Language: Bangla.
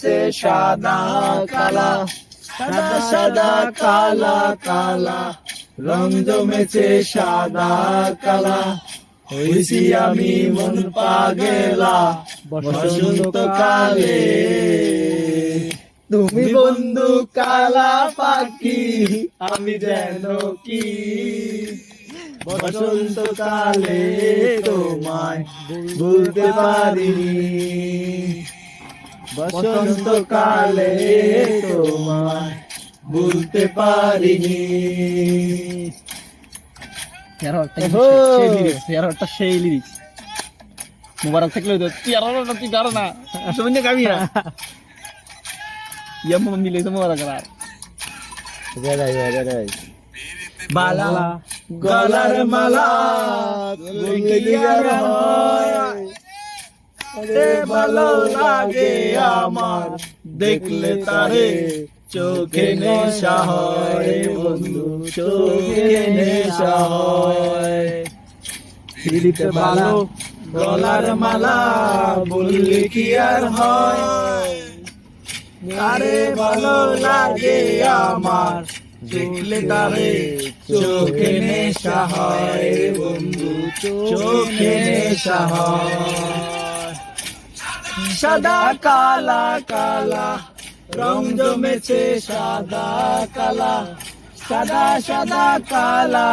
জমেছে সাদা কালা, সাদা সাদা কালা কালা, রং জমেছে সাদা কালা। হইছি আমি মন পাগেলা বসন্তকালে। তুমি বন্ধু কালা পাখি, আমি যেন কি বসন্তকালে তোমায় ভুলতে পারিনি। বসন্তকালে তোমায় ভুলতে পারিনি। সেই লিরিক্স মুবারক থাকলে তুই গাড়ো না শুনে গাবি না ইয়া মিলে তো মুবারক আর বালা গলার মালা ভালো লাগে আমার, দেখলে তারে চোখে নেশা হয় বন্ধু, চোখে নেশা হয়। দিতে ভালো গলার মালা বললে কি আর হয়, তারে ভালো লাগে আমার, দেখলে তারে চোখে নেশা হয় বন্ধু, চোখে নেশা হয়। সাদা কালা কালা, রং জমেছে সাদা কালা, সাদা সাদা কালা।